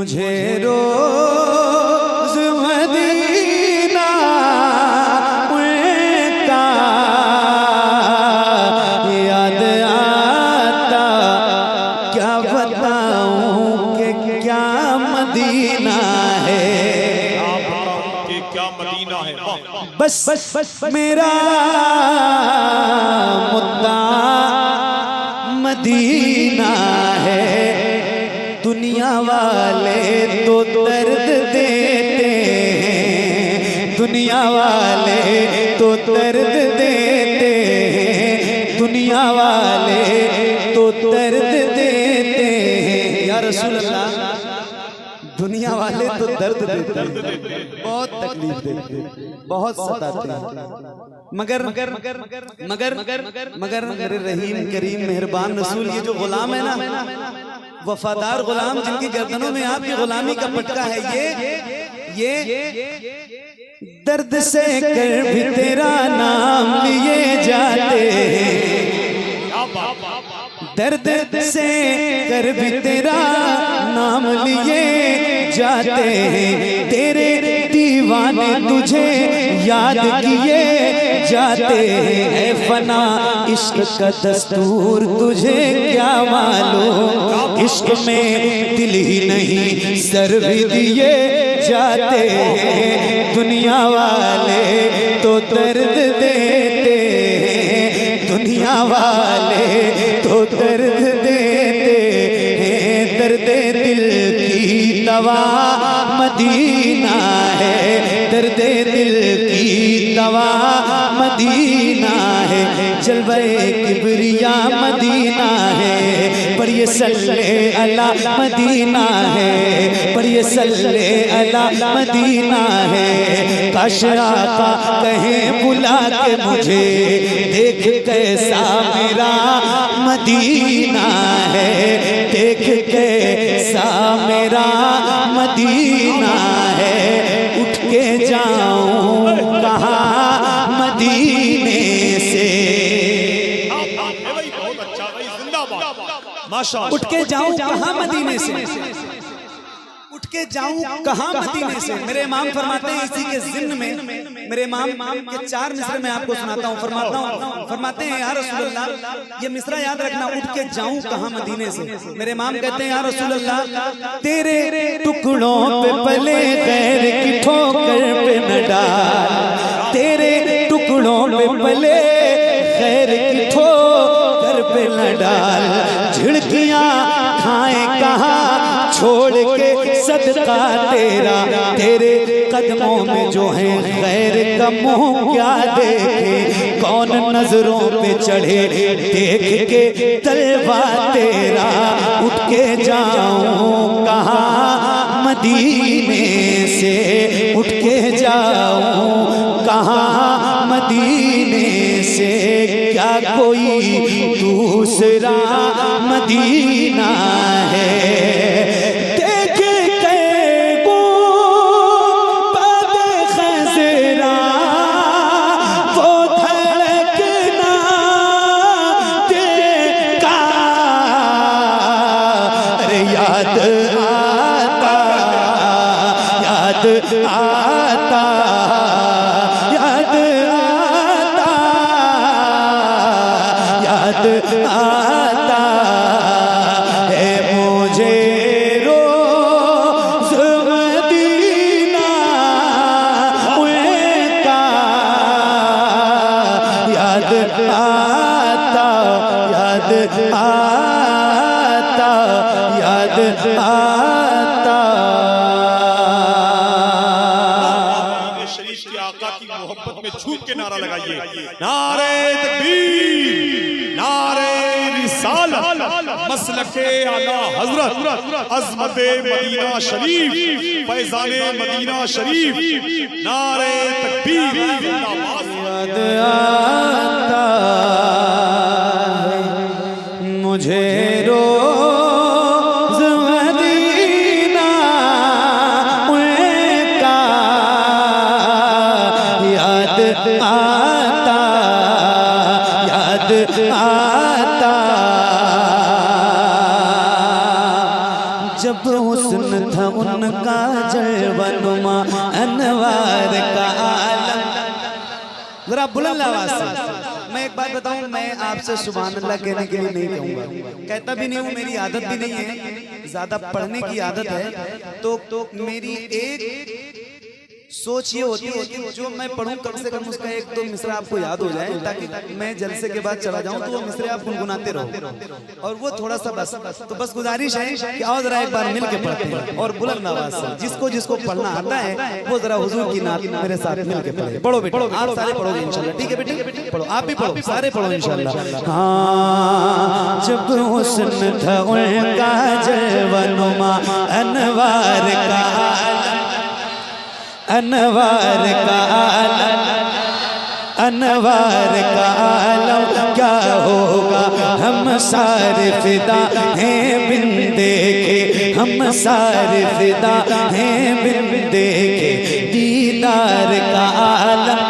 मुझे रोज मदीना उनका याद आता, क्या बताऊं कि क्या मदीना है, कि क्या मदीना है। बस मेरा मुद्दा मदीना है। दुनिया वाले तो दर्द देते हैं, दुनिया वाले तो दर्द देते हैं, दुनिया वाले तो दर्द देते हैं। या रसूल अल्लाह, दुनिया वाले तो दर्द देते हैं, बहुत तकलीफ देते हैं, बहुत सताते हैं, मगर मगर मगर मगर मगर मगर मेरे रहीम करीम मेहरबान रसूल, ये जो गुलाम है ना, वफादार गुलाम जिनकी गर्दनों में आपकी गुलामी का पटका है, ये दर्द से कर भी तेरा नाम लिए जाते हैं, दर्द से कर भी तेरा नाम लिए जाते हैं, तेरे दीवाने तुझे याद किए जाते हैं। फना इश्क का दस्तूर तुझे क्या मालूम, इश्क में दिल ही नहीं सर भी दिए जाते हैं। दुनिया वाले तो दर्द देते हैं, दुनिया वाले तो दर्द देते हैं, दर्द दिल की दवा मदीना है, दर्द दिल की दवा मदीना है, जलवे किबरिया मदीना है, पर ये सल्ले अला मदीना है, पर ये सल्ले अला मदीना है। काश आका कहें बुला के मुझे, देख कैसा मेरा मदीना है, देख कैसा मेरा मदीना है। उठ के जाऊं कहाँ मदीने से, उठ के जाऊं कहाँ मदीने से, उठ के जाऊं कहाँ मदीने से। मेरे इमाम फरमाते हैं इसी के ज़िम्न में, मेरे इमाम के 4 मिसरे मैं आपको सुनाता हूँ। फरमाते हैं या रसूल अल्लाह, ये मिसरा याद रखना, उठ के जाऊं कहाँ मदीने से। मेरे इमाम कहते हैं या रसूल अल्लाह, तेरे टुकड़ों पे पले गैर की ठोकर पे न डाल, तेरे टुकड़ों पे पले गैर की ठोकर पे न डाल, झिड़कियां खाएं कहाँ छोड़ के सदका तेरा, तेरे कदमों में जो है गैर का मुंह क्या देखे, कौन नजरों पे चढ़े देख के तलवा तेरा। उठ के जाऊं कहाँ मदीने से, उठ के जाऊं कहाँ मदीने से, क्या कोई दूसरा मदीना है। आता याद आता, याद आता है मुझे रोज मदीना उनका याद आता, याद आता, याद आता। मोहब्बत में झूठ के नारा लगाइए, नारे तकबीर, नारे रिसालत, मसलके आला हजरत, अज़मते मदीना शरीफ, फैज़ाने मदीना शरीफ, नारे तकबीर। याद आता है मुझे रोज मदीना उनका याद आता, याद आता। जब हुस्न था उनका जलवनुमा अनवार का आलम। जरा बुलंद आवाज से मैं एक बात बताऊं, मैं आपसे सुभान अल्लाह कहने के लिए नहीं कहूंगा, कहता भी नहीं हूं, मेरी आदत भी नहीं है, ज्यादा पढ़ने की आदत है। तो मेरी एक सोच ये होती है कि जो मैं पढ़ूं कम से कम उसका एक दो मिसरा आपको याद हो जाए, ताकि मैं जलसे के बाद चला जाऊं तो वो मिसरे आप गुनगुनाते रहो, और वो थोड़ा सा तो बस गुजारिश है कि आओ जरा एक बार मिल के पढ़ते हैं और बुलंद आवाज से जिसको जिसको पढ़ना आता है वो जरा हुजूर की नात मेरे साथ मिल के पढ़े। पढ़ो बेटा, आप सारे पढ़ोगे इंशाल्लाह, ठीक है बेटी, पढ़ो, आप भी पढ़ो, सारे पढ़ो इंशाल्लाह। हाँ, जब हुस्न था उनका जलवनुमा अनवार का अनवार का आलम, अनवार का आलम क्या होगा हम सारे फिदा हैं बिन देखे, हम सारे फिदा हैं बिन देखे दीदार का आलम,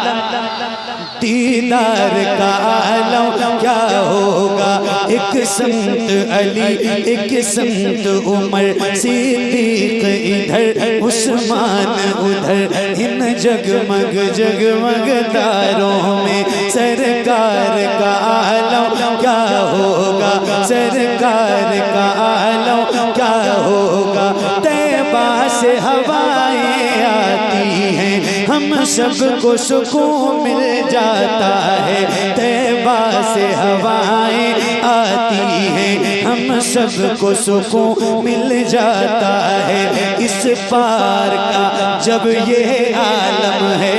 दीदार का आलम क्या होगा। एक संत अली एक संत उमर सिद्दीक इधर उस्मान उधर, इन जगमग जगमग तारों में सरकार का आलम क्या होगा, सरकार का आलम क्या होगा। तैबा से हवाएं आती हैं हम सबको सुकून मिल जाता है, तैबा से हवाएं आती हैं हम सबको सुकून मिल जाता है। इस पार का जब ये आलम है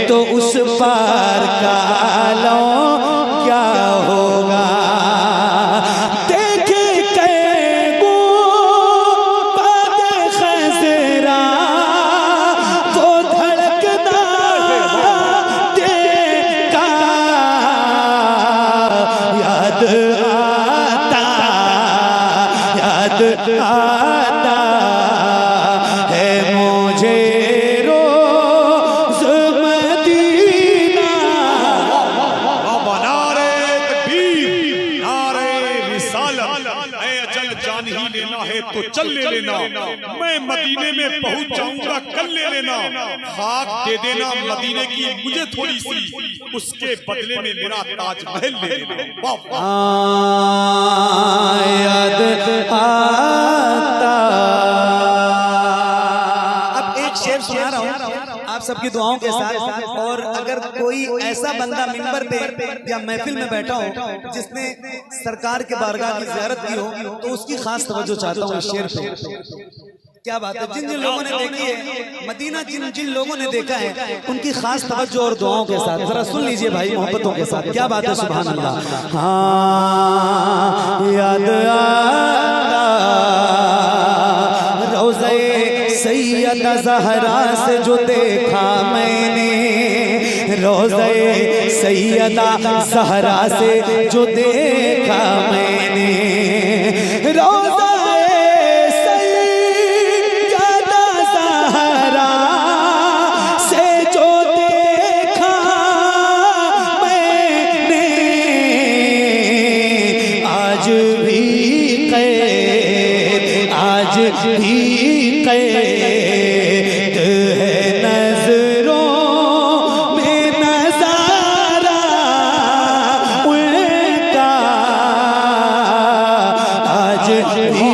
तो उस पार का आलम क्या होगा। देखे कैगो पद खजरा वो धड़कना देखा, याद आता है मुझे रोज़ मदीना। नारे तकबीर, नारे रिसालत, ऐ अजल जान ही लेना है तो चल ले लेना, मैं मदीने में पहुंच जाऊंगा कल ले लेना, खाक दे देना मदीने की मुझे थोड़ी सी, उसके बदले में मेरा ताजमहल ले लेना। वाह वाह। याद आता। अब एक शेर सुना रहा हूँ आप सबकी दुआओं के साथ, और अगर कोई ऐसा बंदा मिंबर पे या महफिल में बैठा हो जिसने सरकार के बारगाह की ज़ियारत की हो तो उसकी खास तवज्जो चाहता हूँ इस शेर पे। क्या बात है, जिन जिन लोगों ने देखी है मदीना, जिन जिन लोगों ने देखा है उनकी खास तवज्जो और दुआओं के साथ जरा सुन लीजिए भाई, मोहब्बतों के साथ। क्या बात है, सुभान अल्लाह। हाँ, याद आता रोज़े सैयदा ज़हरा से जो देखा मैंने, रोज़े सैयदा ज़हरा से जो देखा मैंने, रोज़े सैयदा ज़हरा से जो देखा मैंने, आज भी कैद, आज भी कैद है नजरों में नजारा उनका, आज भी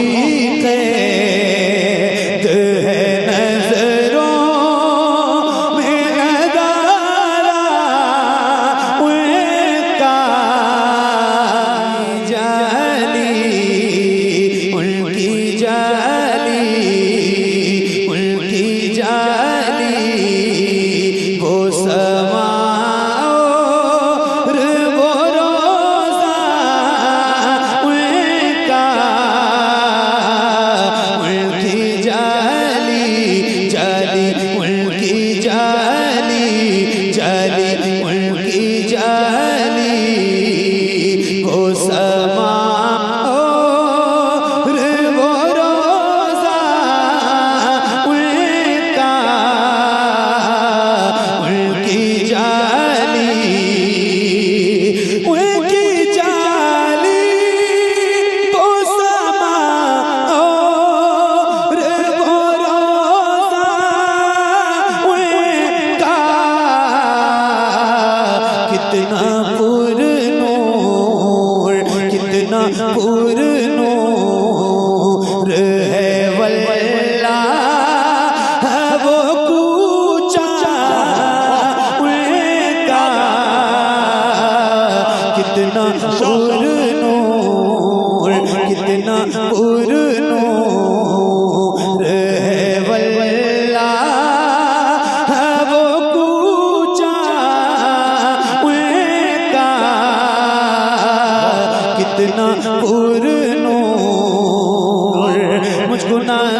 कैद है नजरों में नजारा उनका। जाली उनकी जाली, उनकी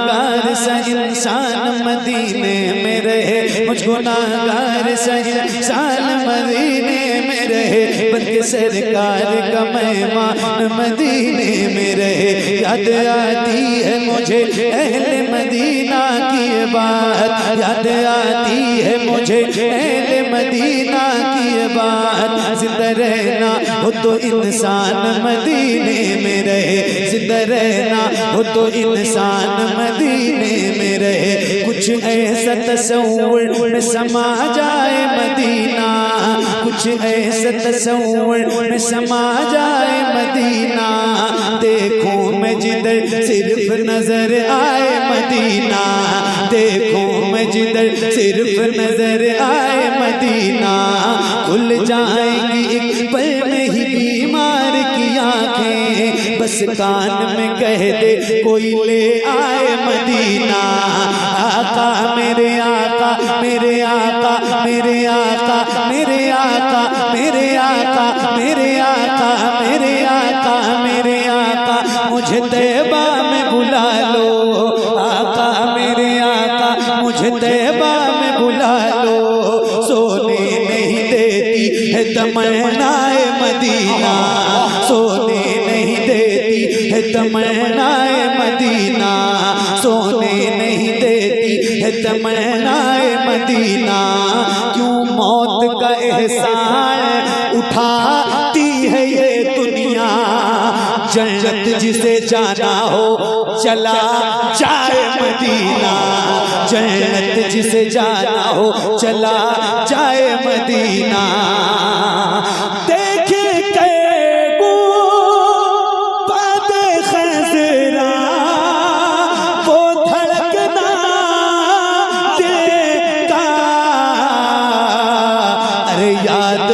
गुनाहगार सा इंसान मदीने में रहे, मुझ गुनाहगार सा इंसान मदीने में रहे, बल्कि सरकार का मेहमान मदीने में रहे। याद आती है मुझे अहले मदीना की बात, याद आती है मुझे अहले मदीना की बात। जिंदा रहना हो तो इंसान मदीने में रहे, जिंदा रहना हो तो इंसान मदीने में रहे। कुछ ऐसा तसव्वुर में समा जाए मदीना, कुछ ऐसा तसव्वुर में समा जाए मदीना। देखूं मैं जिधर सिर्फ नजर आए मदीना, देखूं मैं जिधर सिर्फ नजर आए मदीना। खुल जाएंगी एक पल में ही बीमार की आंखें, बस कान में कह दे कोई ले आए मदीना। आका मेरे आका मेरे आका मेरे आका मेरे आका मेरे आका मेरे आका मेरे आका मेरे आका, मुझे तैबा में बुला लो। आका मेरे आका मुझे तैबा में बुला लो। सोने नहीं देती है तमन्नाए मदीना, सोने नहीं देती है तमन्नाए मदीना, सोने नहीं देती है तमन्नाए मदीना। क्यों मौत का एहसान उठाती है ये दुनिया, जन्नत जिसे जाना हो चला जाए मदीना, जन्नत जिसे जाना हो चला जाए मदीना। देखे कैगो बादे खज़रा वो धड़कना देगा, अरे याद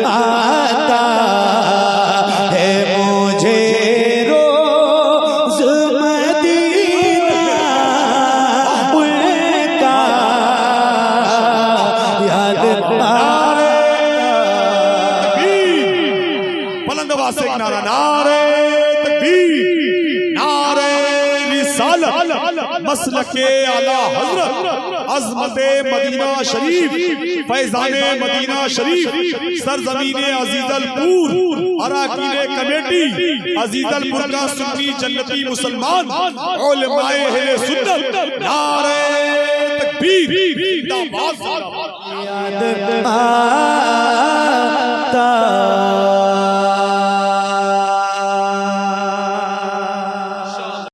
आता है मुझे रोज मदीना उनका याद बुलंद आवाज से एक नारा, नारे तकबीर, नारे रिसालत, मसलके आला हजरत, अज़मते मदीना शरीफ, फैज़ाने मदीना शरीफ, सरज़मीने अज़ीज़लपुर, अराकीने कमेटी अज़ीज़लपुर का सुन्नी जन्नती मुसलमान, उलमाए अहले सुन्नत, नारे तकबीर, जिंदाबाद। याद